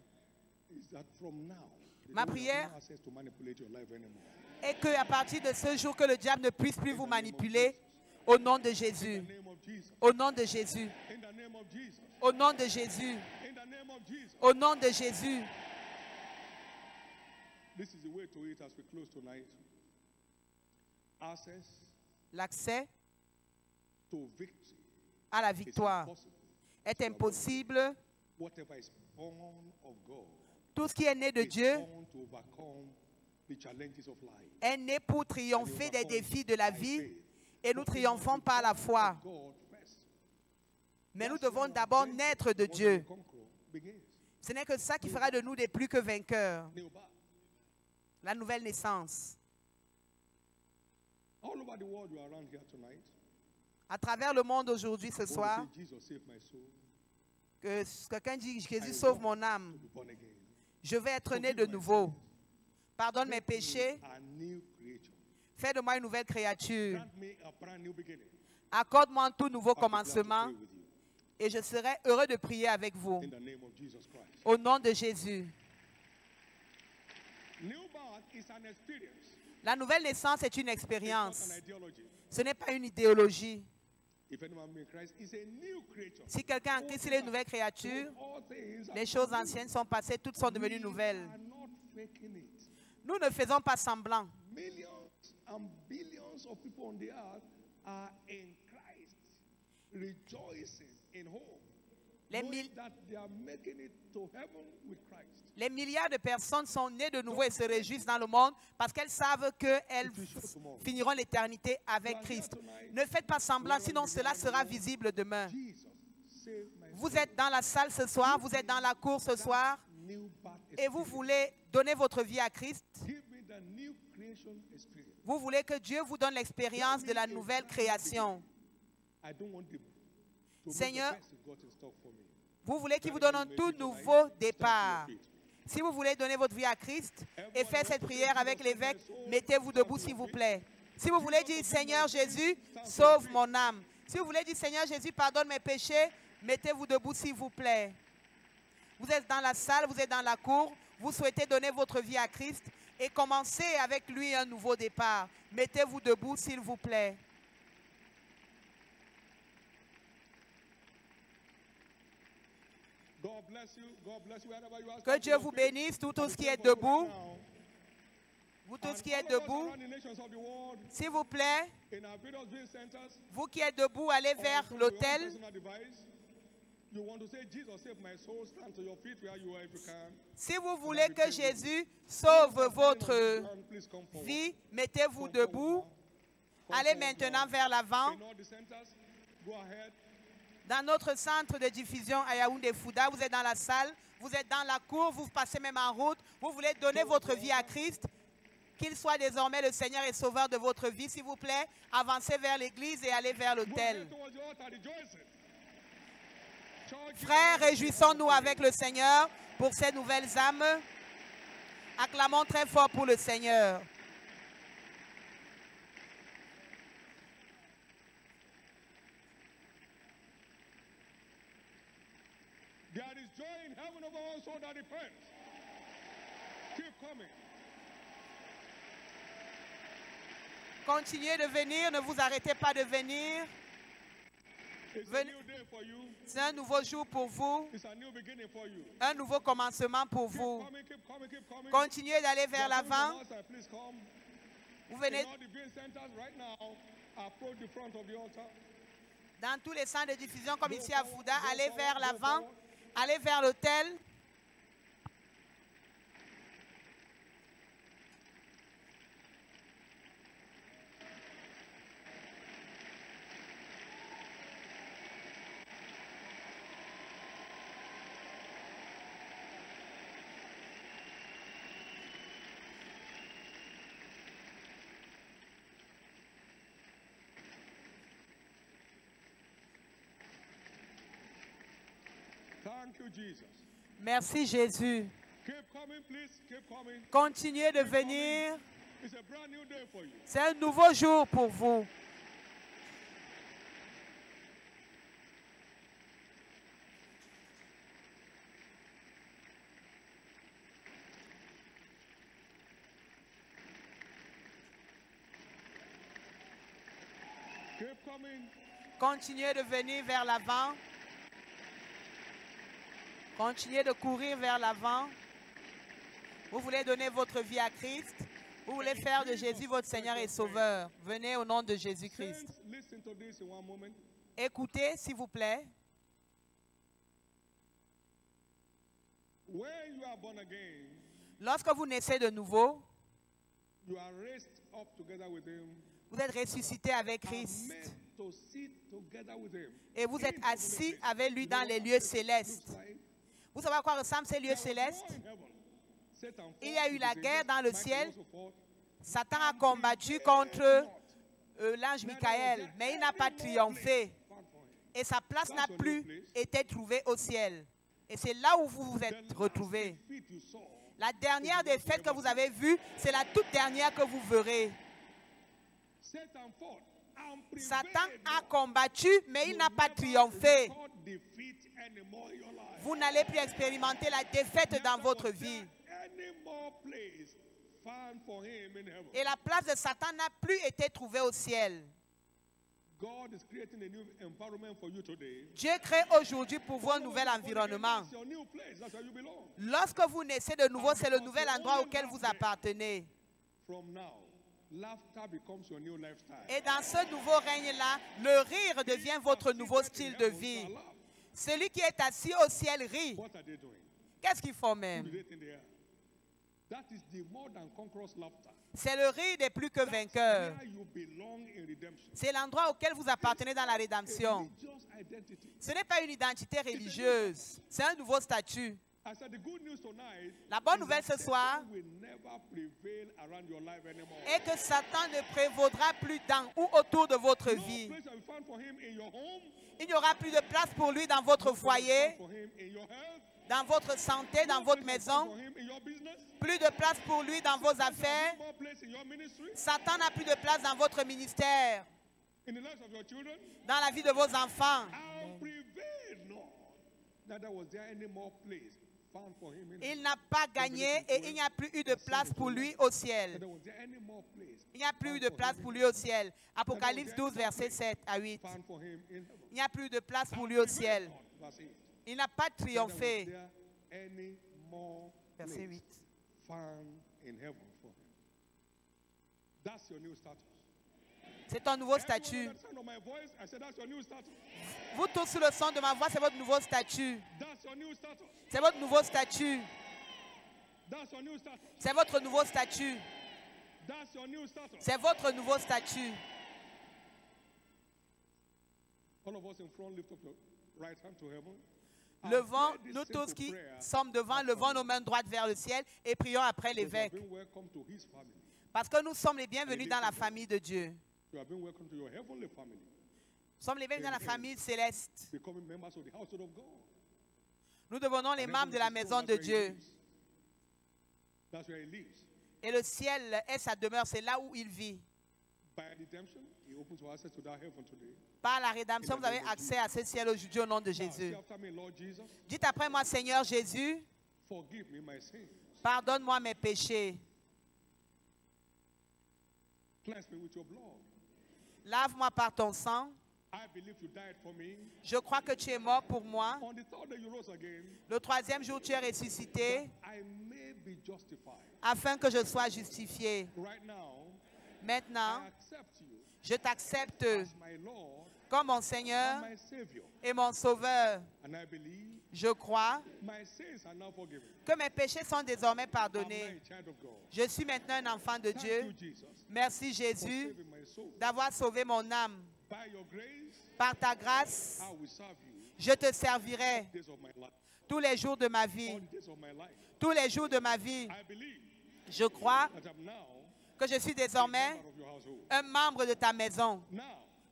is that from now, the Ma devil has prière no access to manipulate your life anymore. Et qu'à partir de ce jour, que le diable ne puisse plus vous manipuler au nom de In Jésus. the name of Jesus. Au nom de Jésus. In the name of Jesus. Au nom de Jésus. In the name of Jesus. Au nom de Jésus. This is the way to it as we close tonight. Access L'accès to victory à la is victoire impossible. est impossible. Whatever is born of God Tout ce qui est né de is Dieu born to overcome the challenges of life. est né pour triompher des défis de la vie et nous triomphons par la foi. God first. Mais nous devons d'abord naître de Dieu. Conqueror begins. Ce n'est que ça qui fera de nous des plus que vainqueurs. New birth. La nouvelle naissance. All over the world, you are around here tonight. À travers le monde aujourd'hui, ce Want to soir, say, Jesus, save my soul. que quelqu'un dit Jésus sauve mon âme. To be born again. Je vais être né de nouveau. Pardonne mes péchés. A new creature. Fais de moi une nouvelle créature. Grant me a brand new beginning. Accorde-moi un tout nouveau I'll be glad to commencement pray with you. et je serai heureux de prier avec vous. In the name of Jesus Christ. Au nom de Jésus. New birth is an experience. La nouvelle naissance est une It's expérience. not an ideology. Ce n'est pas une idéologie. If anyone be in Christ, is a new creature. Si quelqu'un en Christ il est une nouvelle créature, All things are les choses new. anciennes sont passées, toutes sont devenues We nouvelles. are not faking it. Nous ne faisons pas semblant. Millions and billions of people on the earth are in Christ, rejoicing in hope. Les milliards de personnes sont nées de nouveau et se réjouissent dans le monde parce qu'elles savent qu'elles finiront l'éternité avec Christ. Ne faites pas semblant, sinon cela sera visible demain. Vous êtes dans la salle ce soir, vous êtes dans la cour ce soir et vous voulez donner votre vie à Christ. Vous voulez que Dieu vous donne l'expérience de la nouvelle création. Seigneur, vous voulez qu'il vous donne un tout nouveau départ. Si vous voulez donner votre vie à Christ et faire cette prière avec l'évêque, mettez-vous debout s'il vous plaît. Si vous voulez dire, Seigneur Jésus, sauve mon âme. Si vous voulez dire, Seigneur Jésus, pardonne mes péchés, mettez-vous debout s'il vous plaît. Vous êtes dans la salle, vous êtes dans la cour, vous souhaitez donner votre vie à Christ et commencer avec lui un nouveau départ. Mettez-vous debout s'il vous plaît. Que Dieu vous bénisse, tout ce qui est debout. Vous tous qui êtes debout, s'il vous plaît, vous qui êtes debout, allez vers l'autel. Si vous voulez que Jésus sauve votre vie, mettez-vous debout. Allez maintenant vers l'avant. Dans notre centre de diffusion à Yaoundé-Fouda, vous êtes dans la salle, vous êtes dans la cour, vous passez même en route, vous voulez donner votre vie à Christ, qu'il soit désormais le Seigneur et Sauveur de votre vie, s'il vous plaît, avancez vers l'église et allez vers l'autel. Frères, réjouissons-nous avec le Seigneur pour ces nouvelles âmes. Acclamons très fort pour le Seigneur. There is joy in heaven over all souls that repent. Keep coming. Continuez de venir, ne vous arrêtez pas de venir. C'est un nouveau jour pour vous, un nouveau commencement pour vous. Continuez d'aller vers l'avant. Vous venez dans tous les centres de diffusion comme ici à Fouda, allez vers l'avant, allez vers l'autel. Thank you, Jesus. Merci Jésus. Keep coming, please. Keep coming. Continuez de venir. It's a brand new day for you. C'est un nouveau jour pour vous. Keep coming. Continuez de venir vers l'avant. Continuez de courir vers l'avant. Vous voulez donner votre vie à Christ. Vous voulez faire de Jésus votre Seigneur et Sauveur. Venez au nom de Jésus-Christ. Écoutez, s'il vous plaît. Lorsque vous naissez de nouveau, vous êtes ressuscité avec Christ. Et vous êtes assis avec lui dans les lieux célestes. Vous savez à quoi ressemblent ces lieux célestes? Il y a eu la guerre dans le ciel. Satan a combattu contre l'ange Michael, mais il n'a pas triomphé. Et sa place n'a plus été trouvée au ciel. Et c'est là où vous vous êtes retrouvés. La dernière défaite que vous avez vue, c'est la toute dernière que vous verrez. Satan a combattu, mais il n'a pas triomphé. Vous n'allez plus expérimenter la défaite dans votre vie. Et la place de Satan n'a plus été trouvée au ciel. Dieu crée aujourd'hui pour vous un nouvel environnement. Lorsque vous naissez de nouveau, c'est le nouvel endroit auquel vous appartenez. Et dans ce nouveau règne-là, le rire devient votre nouveau style de vie. Celui qui est assis au ciel rit. What are they doing? Qu'est-ce qu'ils font Who même? do they think they are? That is the more than conqueror's laughter. C'est le rire des plus que vainqueurs. Where you belong in redemption. C'est l'endroit auquel vous appartenez dans la rédemption. Religious identity. Ce n'est pas une identité religieuse, c'est un nouveau statut. I said the good news tonight. La bonne is nouvelle that ce soir Satan will never prevail around your life anymore. est que Satan ne prévaudra plus dans ou autour de votre vie. No place shall be found for him in your home. Il n'y aura plus de place pour lui dans votre foyer, For him in your health. dans votre santé, dans votre maison. For him in your business. Plus de place pour lui dans vos affaires. No more place in your ministry. Satan n'a plus de place dans votre ministère, In the lives of your children. dans la vie de vos enfants. I'll prevail, Lord. Neither was there any more place found for him in Il n'a pas gagné et il n'y a plus eu de place pour lui au ciel. Neither was there any more place Il n'y a plus eu de place pour lui au ciel. Apocalypse 12, versets 7 à 8. found for him in heaven. Il n'y a plus de place pour lui au ciel. Verse 8. Il n'a pas Neither was triomphé. there any more Verset place 8. found in heaven for him. That's your new status. C'est un nouveau Everyone statut. at the sound of my voice, I said that's your new status. Vous tous sous le son de ma voix, c'est votre nouveau statut. That's your new status. C'est votre nouveau statut. That's your new status. C'est votre nouveau statut. That's your new status. C'est votre nouveau statut. All of us in front, lift up your right hand to heaven. Levons, Pray this nous simple tous qui prayer sommes devant, levons nos mains droites vers le ciel et prions après because you have l'évêque. been welcome to his family. Parce que nous sommes les bienvenus dans la famille de Dieu. You have been welcome to your heavenly family, Nous sommes les bienvenus dans la famille céleste. becoming members of the household of God. Nous devenons les membres de la maison de Dieu. That's where he lives. Et le ciel est sa demeure, c'est là où il vit. By redemption, he opens your access to that heaven today. Par la rédemption, vous avez accès à ce ciel aujourd'hui au nom de Now, say Jésus. after me, Lord Jesus, Dites après moi, Seigneur Jésus, forgive me my sins. pardonne-moi mes péchés. Cleanse me with your blood. Lave-moi par ton sang. I believe you died for me. Je crois que tu es mort pour moi. On the third day you rose again, Le troisième jour, tu es ressuscité I may be justified. afin que je sois justifié. Right now, Maintenant, I accept you je t'accepte as my Lord comme mon and Seigneur my Savior. et mon Sauveur. And I believe Je crois my sins are now forgiven. que mes péchés sont désormais I'm now pardonnés. a child of God. Je suis maintenant un enfant de Thank Dieu. you, Jesus, Merci for Jésus saving my soul. d'avoir sauvé mon âme. By your grace, Par ta grâce, I will serve you je te servirai days of my life. tous les jours de ma vie. All the days of my life. Tous les jours de ma vie. I believe Je crois that I'm now que je suis a désormais member of your household. un membre de ta maison. Now,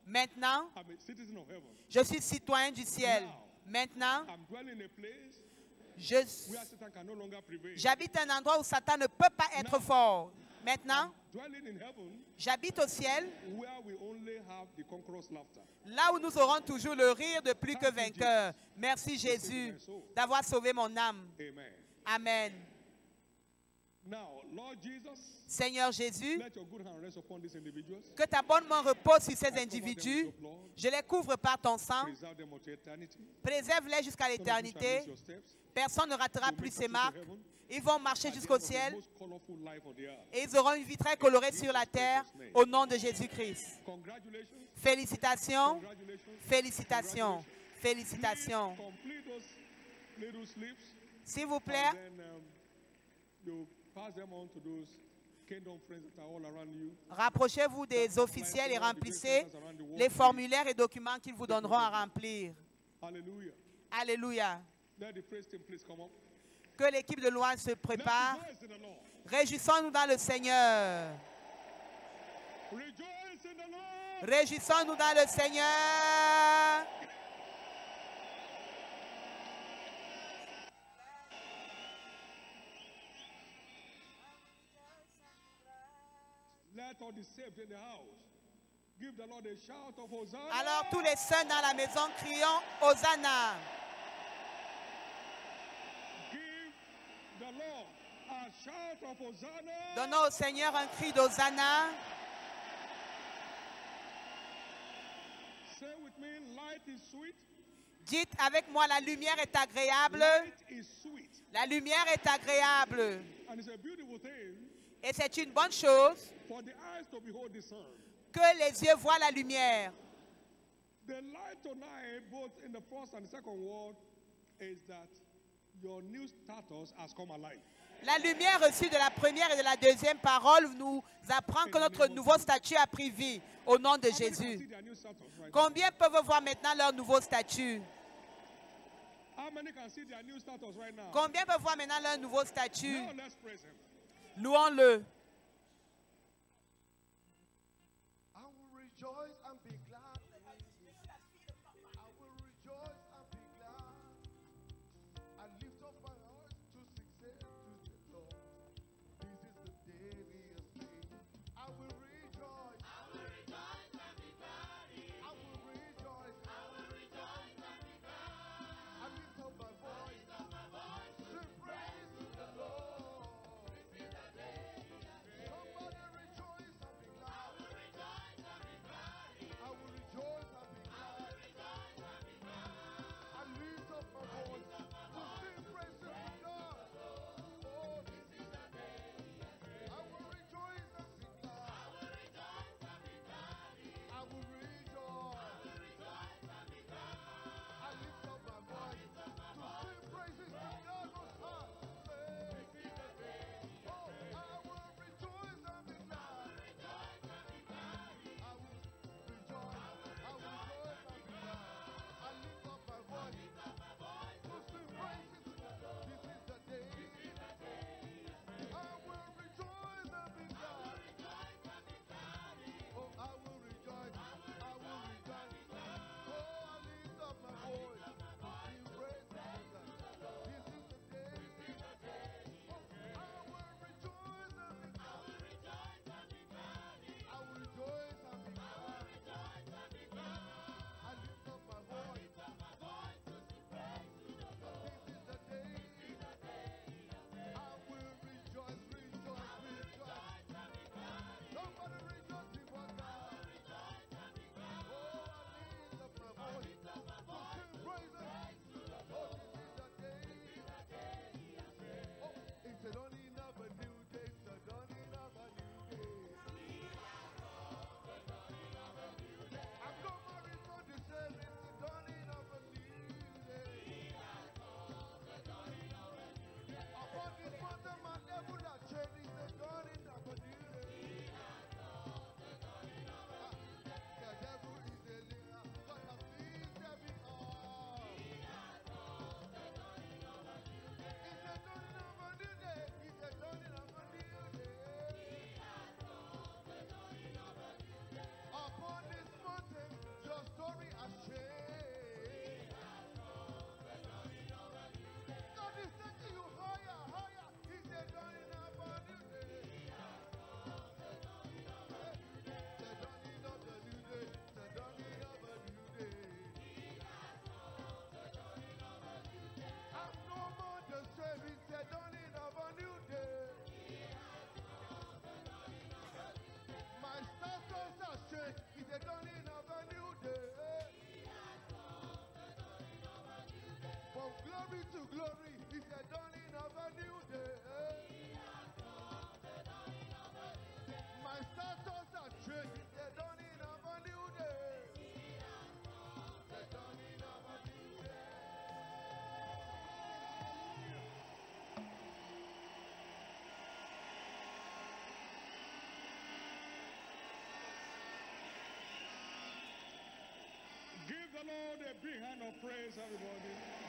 Maintenant, I'm a citizen of heaven. je suis citoyen du ciel. Maintenant, I'm dwelling in a place je- where Satan can no longer prevail. j'habite un endroit où Satan ne peut pas être fort. Maintenant, Dwelling in heaven j'habite au ciel, where we only have the conqueror's laughter. là où nous aurons toujours le rire de plus que vainqueur. Merci Jésus d'avoir sauvé mon âme. Amen. Amen. Now, Lord Jesus, Seigneur Jésus, let your good hand rest upon these individuals. que ta bonne main repose sur ces individus. Je les couvre par ton sang. Preserve them unto eternity. Préserve-les jusqu'à None of you shall l'éternité. miss your steps. Personne ne ratera plus ces marques. Ils vont marcher jusqu'au ciel Most colorful life on the earth. et ils auront une vie très colorée sur la terre au nom de Jésus-Christ. Congratulations. Félicitations, Congratulations. félicitations, félicitations. Complete those little slips. S'il vous plaît, And then you pass them on to those kingdom friends that are all around you. rapprochez-vous des officiels et remplissez les formulaires et documents qu'ils vous donneront à remplir. Hallelujah. Alléluia. Let the praise team please come up. Que l'équipe de louange se Let's prépare. rejoice in the Lord. Réjouissons-nous dans le Seigneur. Rejoice in the Lord. Réjouissons-nous dans le Seigneur. Let all the saved in the house give the Lord a shout of Hosanna. Alors tous les saints dans la maison crions Hosanna. Give the Lord a shout of Hosanna. Donnons au Seigneur un cri d'Hosanna. Say with me, light is sweet. Dites avec moi, la lumière est agréable. Light is sweet. La lumière est agréable. And it's a beautiful thing Et c'est une bonne chose for the eyes to behold the sun. que les yeux voient la lumière. The light tonight, both in the first and the second word, is that your new status has come alive. La lumière reçue de la première et de la deuxième parole nous apprend que notre nouveau statut a pris vie au nom de Jésus. Combien peuvent voir maintenant leur nouveau statut? Combien peuvent voir maintenant leur nouveau statut? Louons-le.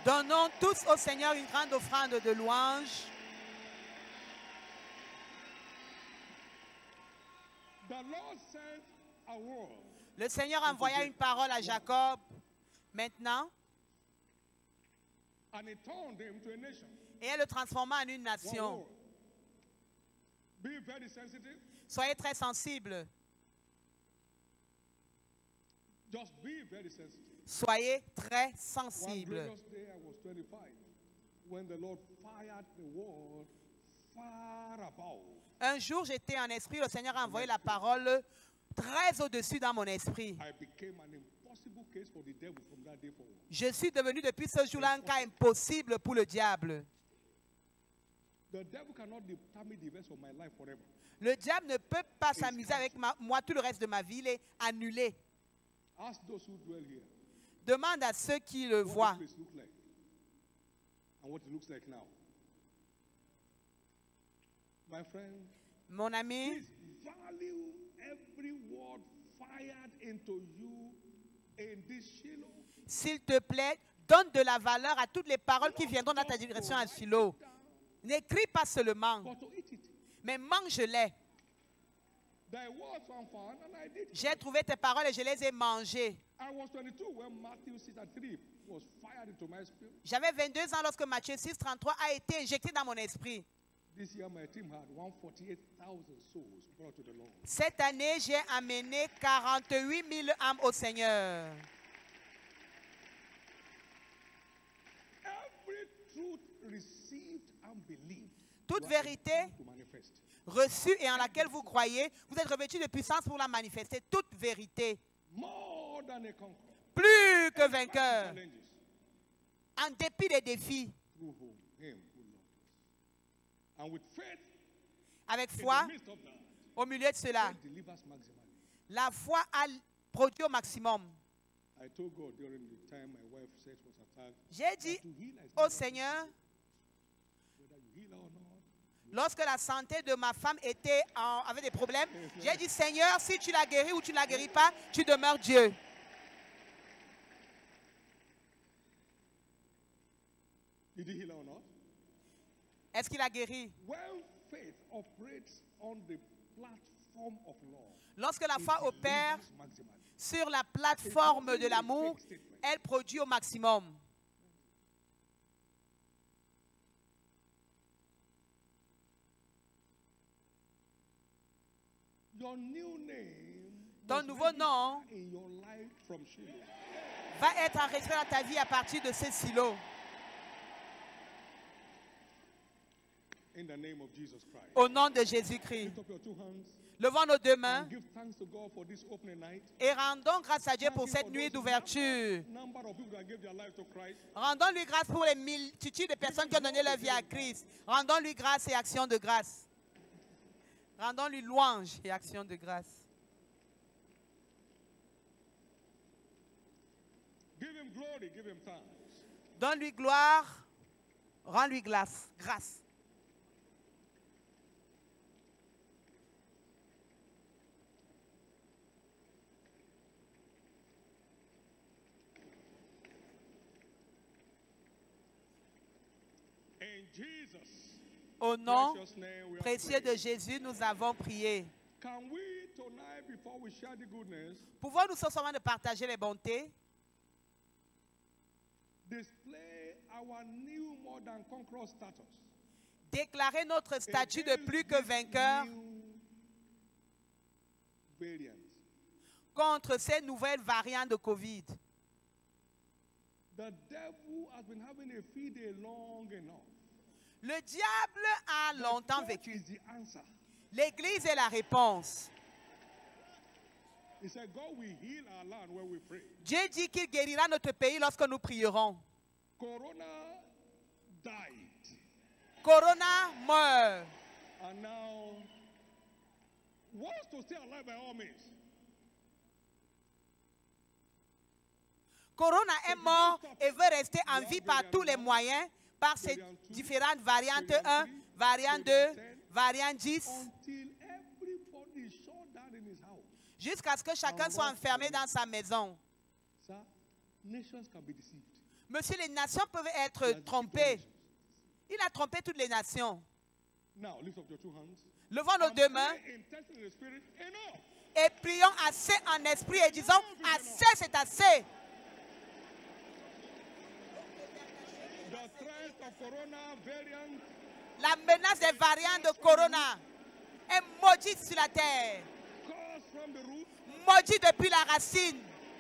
Donnons tous au Seigneur une grande offrande de louange. Le Seigneur envoya une parole à Jacob. Maintenant, et elle le transforma en une nation. Soyez très sensibles. Soyez très sensibles. Un jour, j'étais en esprit, le Seigneur a envoyé la parole très au-dessus dans mon esprit. Je suis devenu depuis ce jour-là un cas impossible pour le diable. Le diable ne peut pas s'amuser avec moi tout le reste de ma vie, il est annulé. Ask those who dwell here. Demande à ceux qui le What voient. this place look like and what it looks like now. My friend, Mon ami, please value every word fired into you in this Shiloh. s'il te plaît, donne de la valeur à toutes les paroles qui viendront dans ta direction à Shiloh. N'écris pas seulement, But to eat it. mais mange-les. Thy words were found and I did. J'ai trouvé tes paroles et je les ai mangées. I was 22 when Matthew 6:3 was fired into my spirit. J'avais 22 ans lorsque Matthieu 6:33 a été injecté dans mon esprit. This year my team had 148,000 souls brought to the Lord. Cette année, j'ai amené 48 000 âmes au Seigneur. Every truth received and believed. Toute you are vérité empowered to manifest. reçue et en laquelle vous croyez, vous êtes revêtus de puissance pour la manifester. Toute vérité. More than a conqueror. Plus que vainqueur. Challenges En dépit des défis. through whom? Him who loved us. And with faith Avec in foi, the midst of that, au milieu de cela, faith delivers maximally. la foi a produit au maximum. I told God during the time my wife said was attacked, J'ai dit to heal is au not Seigneur, whether you heal or not. lorsque la santé de ma femme avait des problèmes, j'ai dit, Seigneur, si tu la guéris ou tu ne la guéris pas, tu demeures Dieu. Did he heal or not? Est-ce qu'il a guéri? When faith operates on the platform of love, Lorsque la it foi opère delivers maximally. sur la plateforme de l'amour, elle produit au maximum. Your new name Ton must nouveau nom register in your life from Shiloh. va être enregistré dans ta vie à partir de ces silos. In the name of Jesus Christ. Au nom de Jésus-Christ. Lift up your two hands Levons nos deux mains and give thanks to God for this opening night. et rendons grâce à Dieu pour cette nuit d'ouverture. Number of people that gave their life to Christ. Rendons-lui grâce pour les multitudes de personnes qui ont donné leur vie à Christ. Rendons-lui grâce et action de grâce. Rendons-lui louange et action de grâce. Give him glory, give him thanks. Donne-lui gloire, rends-lui grâce. In Jesus' Au nom precious name we are précieux de praying. Jésus, nous avons prié. Can we tonight, before we share the goodness, Pouvons-nous ce soir de partager les bontés, display our new more than conqueror status? déclarer notre statut de plus que Against vainqueur these new variants. contre ces nouvelles variantes de COVID. The devil has been having a field day long enough. Le diable a longtemps God vécu. is the answer. L'Église est la réponse. He said, God will heal our land when we pray. Dieu dit qu'il guérira notre pays lorsque nous prierons. Corona died. Corona meurt. And now wants to stay alive by all means. Corona est mort et veut rester en vie par tous les moyens, par ces différentes variantes 1, variante 2, variante 10, Until everybody is shut down in his house. jusqu'à ce que chacun soit enfermé dans sa maison. Sir, nations can be deceived. Monsieur, les nations peuvent être trompées. Il a trompé toutes les nations. Now lift up your two hands. Levons nos deux mains Pray intensely in the spirit. Enough. et prions assez en esprit et disons, assez, c'est assez. The threat of corona variant La menace des variantes de Corona est maudite sur la terre. caused from the root. Maudite depuis la racine.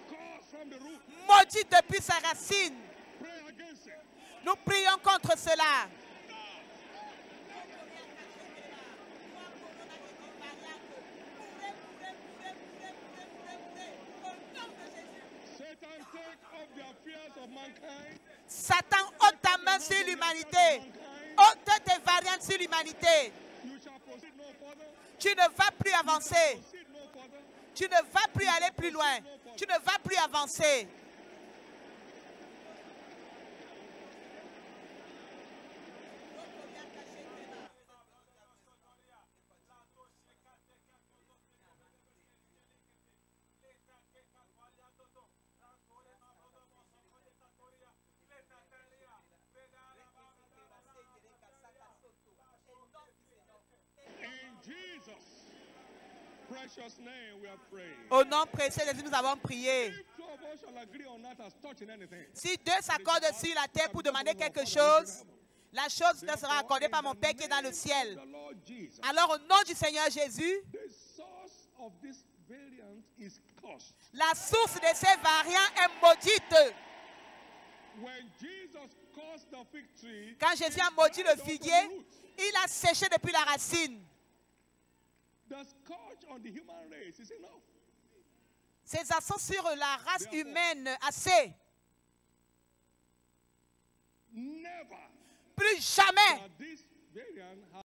Caused from the root. Maudite depuis sa racine. Pray against it. Nous prions contre cela. Satan, take off the affairs of mankind. Satan, ôte ta main sur l'humanité. Ôte tes variantes sur l'humanité. You shall proceed no further. Tu ne vas plus avancer. Proceed no further. Tu ne vas plus aller plus loin. Tu ne vas plus avancer. Au nom précieux de Jésus, nous avons prié. Si deux s'accordent sur la terre pour demander quelque chose, la chose ne sera accordée par mon Père qui est dans le ciel. Alors au nom du Seigneur Jésus, la source de ces variants est maudite. Quand Jésus a maudit le figuier, il a séché depuis la racine. Ces assauts sur la race humaine, assez. Plus jamais